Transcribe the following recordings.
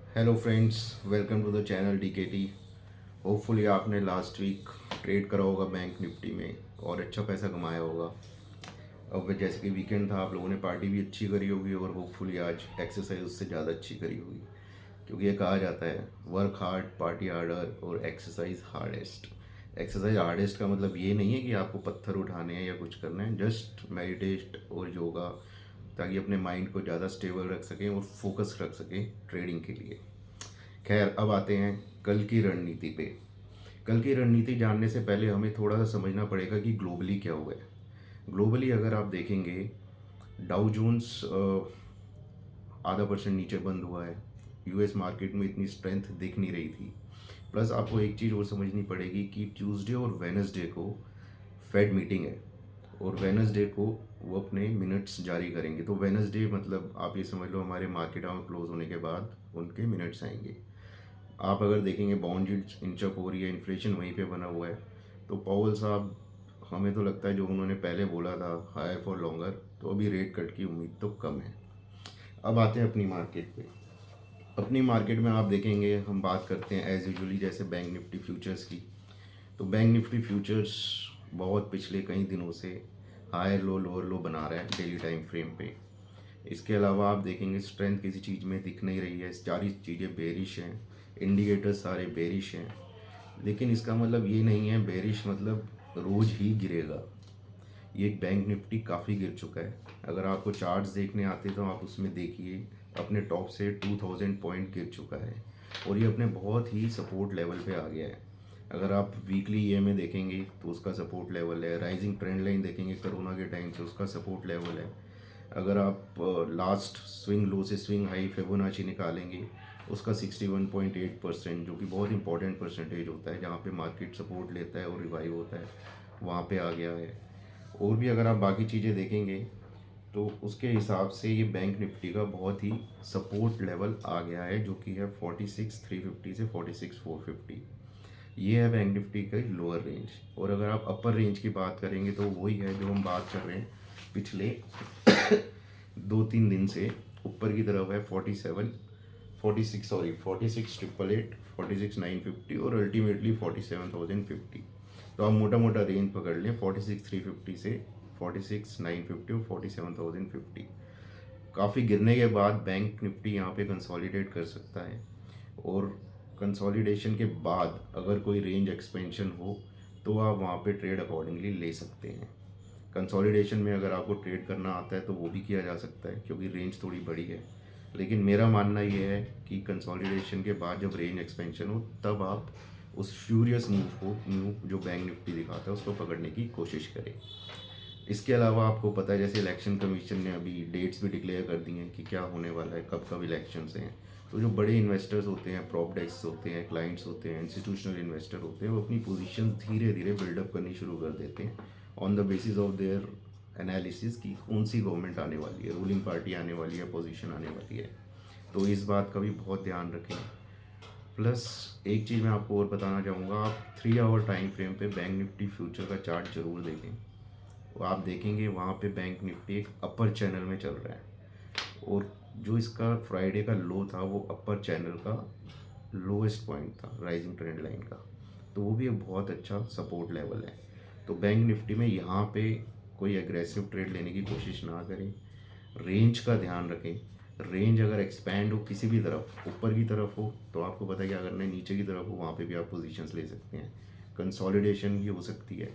Hello friends, welcome to the channel DKT. Hopefully आपने last week trade करा होगा bank Nifty में और अच्छा पैसा कमाया होगा। अब जैसे कि वीकेंड था, आप लोगों ने पार्टी भी अच्छी करी होगी और होपफुली आज एक्सरसाइज उससे ज़्यादा अच्छी करी होगी, क्योंकि ये कहा जाता है वर्क हार्ड, पार्टी हार्डर और एक्सरसाइज हार्डेस्ट। एक्सरसाइज हार्डेस्ट का मतलब ये नहीं है कि आपको पत्थर उठाने हैं या कुछ करना है, जस्ट मेडिटेट और योगा, ताकि अपने माइंड को ज़्यादा स्टेबल रख सकें और फोकस रख सकें ट्रेडिंग के लिए। खैर, अब आते हैं कल की रणनीति पे। कल की रणनीति जानने से पहले हमें थोड़ा सा समझना पड़ेगा कि ग्लोबली क्या हुआ है। ग्लोबली अगर आप देखेंगे, डाउ जोन्स आधा परसेंट नीचे बंद हुआ है। यूएस मार्केट में इतनी स्ट्रेंथ दिख नहीं रही थी। प्लस आपको एक चीज़ और समझनी पड़ेगी कि ट्यूसडे और वेनसडे को फेड मीटिंग है और वेनसडे को वो अपने मिनट्स जारी करेंगे। तो वेनसडे मतलब आप ये समझ लो हमारे मार्केट आवर क्लोज होने के बाद उनके मिनट्स आएंगे। आप अगर देखेंगे बॉन्ड यील्ड इंचअप हो रही है, इन्फ्लेशन वहीं पे बना हुआ है। तो पावेल साहब, हमें तो लगता है जो उन्होंने पहले बोला था हायर फॉर लॉन्गर, तो अभी रेट कट की उम्मीद तो कम है। अब आते हैं अपनी मार्केट पे। अपनी मार्केट में आप देखेंगे, हम बात करते हैं एज यूजुअली जैसे बैंक निफ्टी फ्यूचर्स की। तो बैंक निफ्टी फ्यूचर्स बहुत पिछले कई दिनों से हायर लो लोअर लो बना रहा है डेली टाइम फ्रेम पे। इसके अलावा आप देखेंगे स्ट्रेंथ किसी चीज़ में दिख नहीं रही है, सारी चीज़ें बेरिश हैं, इंडिकेटर्स सारे बेरिश हैं। लेकिन इसका मतलब ये नहीं है बेरिश मतलब रोज़ ही गिरेगा। ये बैंक निफ्टी काफ़ी गिर चुका है। अगर आपको चार्ट्स देखने आते तो आप उसमें देखिए, अपने टॉप से 2000 पॉइंट गिर चुका है और ये अपने बहुत ही सपोर्ट लेवल पे आ गया है। अगर आप वीकली ये में देखेंगे तो उसका सपोर्ट लेवल है। राइजिंग ट्रेंड लाइन देखेंगे कोरोना के टाइम से, उसका सपोर्ट लेवल है। अगर आप लास्ट स्विंग लो से स्विंग हाई फिबोनाची निकालेंगे, उसका 61.8%, जो कि बहुत इंपॉर्टेंट परसेंटेज होता है, जहाँ पे मार्केट सपोर्ट लेता है और रिवाइव होता है, वहाँ पे आ गया है। और भी अगर आप बाकी चीज़ें देखेंगे तो उसके हिसाब से ये बैंक निफ्टी का बहुत ही सपोर्ट लेवल आ गया है, जो कि है 46,350 से 46,450। ये है बैंक निफ्टी का लोअर रेंज। और अगर आप अपर रेंज की बात करेंगे तो वही है जो हम बात कर रहे हैं पिछले 2-3 दिन से। ऊपर की तरफ है 46,888, 46,950 और अल्टीमेटली 47,050। तो आप मोटा मोटा रेंज पकड़ लें 46,350 से 46,950 और 47,050। काफ़ी गिरने के बाद बैंक निफ्टी यहाँ पे कंसोलिडेट कर सकता है और कंसोलिडेशन के बाद अगर कोई रेंज एक्सपेंशन हो तो आप वहाँ पे ट्रेड अकॉर्डिंगली ले सकते हैं। कंसोलिडेशन में अगर आपको ट्रेड करना आता है तो वो भी किया जा सकता है, क्योंकि रेंज थोड़ी बड़ी है। लेकिन मेरा मानना ये है कि कंसोलिडेशन के बाद जब रेंज एक्सपेंशन हो तब आप उस फ्यूरियस मूव जो बैंक निफ्टी दिखाता है उसको पकड़ने की कोशिश करें। इसके अलावा आपको पता है जैसे इलेक्शन कमीशन ने अभी डेट्स भी डिक्लेयर कर दी हैं कि क्या होने वाला है, कब कब इलेक्शंस हैं। तो जो बड़े इन्वेस्टर्स होते हैं, प्रॉप डेस्क होते हैं, क्लाइंट्स होते हैं, इंस्टीट्यूशनल इन्वेस्टर होते हैं, वो अपनी पोजीशन धीरे धीरे बिल्डअप करनी शुरू कर देते हैं on the basis of their analysis कि कौन सी गवर्नमेंट आने वाली है, रूलिंग पार्टी आने वाली है, पोजीशन आने वाली है। तो इस बात का भी बहुत ध्यान रखें। प्लस एक चीज़ मैं आपको और बताना चाहूँगा, आप 3 आवर टाइम फ्रेम पे बैंक निफ्टी फ्यूचर का चार्ट जरूर देखें। तो आप देखेंगे वहाँ पे बैंक निफ्टी एक अपर चैनल में चल रहा है और जो इसका फ्राइडे का लो था वो अपर चैनल का लोएस्ट पॉइंट था राइजिंग ट्रेंड लाइन का। तो वो भी एक बहुत अच्छा सपोर्ट लेवल है। तो बैंक निफ्टी में यहाँ पे कोई एग्रेसिव ट्रेड लेने की कोशिश ना करें, रेंज का ध्यान रखें। रेंज अगर एक्सपैंड हो किसी भी तरफ, ऊपर की तरफ हो तो आपको पता है क्या करना है, नीचे की तरफ हो वहाँ पे भी आप पोजीशंस ले सकते हैं। कंसोलिडेशन भी हो सकती है।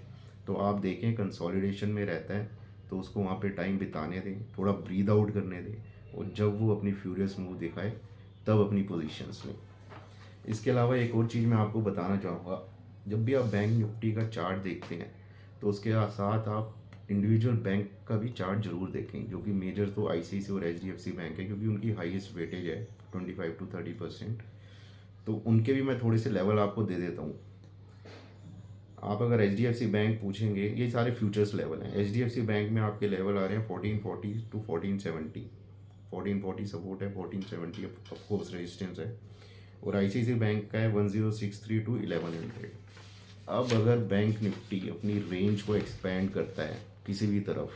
तो आप देखें कंसोलिडेशन में रहता है तो उसको वहाँ पे टाइम बिताने दें, थोड़ा ब्रीद आउट करने दें और जब वो अपनी फ्यूरियस मूव दिखाए तब अपनी पोजीशंस लें। इसके अलावा एक और चीज़ मैं आपको बताना चाहूँगा, जब भी आप बैंक निफ्टी का चार्ट देखते हैं तो उसके साथ आप इंडिविजुअल बैंक का भी चार्ट जरूर देखें, जो कि मेजर तो आईसीआईसी और एचडीएफसी बैंक है, क्योंकि उनकी हाईएस्ट वेटेज है 25 to 30%। तो उनके भी मैं थोड़े से लेवल आपको दे देता हूँ। आप अगर H D F C bank पूछेंगे, ये सारे फ्यूचर्स लेवल हैं। H D F C bank में आपके लेवल आ रहे हैं 1440 to 1470। 1440 सपोर्ट है, 1470 ऑफकोर्स रेजिस्टेंस है। और आई सी आई सी बैंक का है 1063 to 1100। अब अगर बैंक निफ्टी अपनी रेंज को एक्सपेंड करता है किसी भी तरफ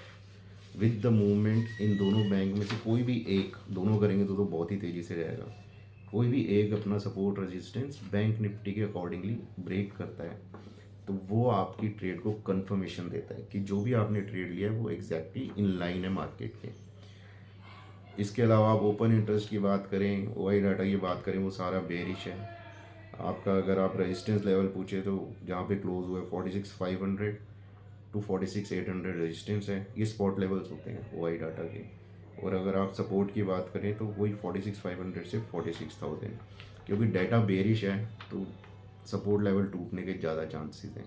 विद द मूवमेंट इन दोनों बैंक में से कोई भी एक, दोनों करेंगे तो बहुत ही तेज़ी से जाएगा। कोई भी एक अपना सपोर्ट रेजिस्टेंस बैंक निफ्टी के अकॉर्डिंगली ब्रेक करता है तो वो आपकी ट्रेड को कंफर्मेशन देता है कि जो भी आपने ट्रेड लिया है वो एग्जैक्टली इन लाइन है मार्केट के। इसके अलावा आप ओपन इंटरेस्ट की बात करें, ओआई डाटा की बात करें, वो सारा बेरिश है आपका। अगर आप रेजिस्टेंस लेवल पूछे तो जहाँ पे क्लोज हुआ है 46,500 टू 46,800 रेजिस्टेंस है, ये स्पॉट लेवल्स होते हैं ओआई डाटा के। और अगर आप सपोर्ट की बात करें तो वही 46,500 से 46,000, क्योंकि डाटा बेरिश है तो सपोर्ट लेवल टूटने के ज़्यादा चांसेस हैं।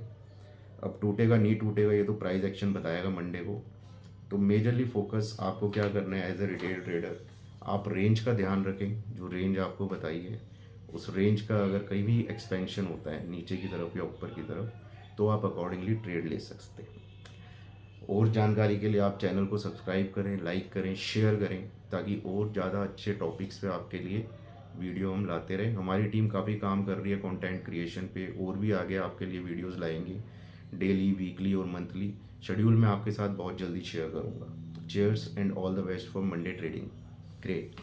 अब टूटेगा नहीं टूटेगा ये तो प्राइस एक्शन बताएगा मंडे को। तो मेजरली फोकस आपको क्या करना है एज ए रिटेल ट्रेडर, आप रेंज का ध्यान रखें। जो रेंज आपको बताई है उस रेंज का अगर कहीं भी एक्सपेंशन होता है नीचे की तरफ या ऊपर की तरफ तो आप अकॉर्डिंगली ट्रेड ले सकते हैं। और जानकारी के लिए आप चैनल को सब्सक्राइब करें, लाइक करें, शेयर करें, ताकि और ज़्यादा अच्छे टॉपिक्स पे आपके लिए वीडियो हम लाते रहें। हमारी टीम काफ़ी काम कर रही है कंटेंट क्रिएशन पे, और भी आगे आपके लिए वीडियोस लाएंगे डेली, वीकली और मंथली। शेड्यूल मैं आपके साथ बहुत जल्दी शेयर करूँगा। Chairs and all the best for Monday trading. Great.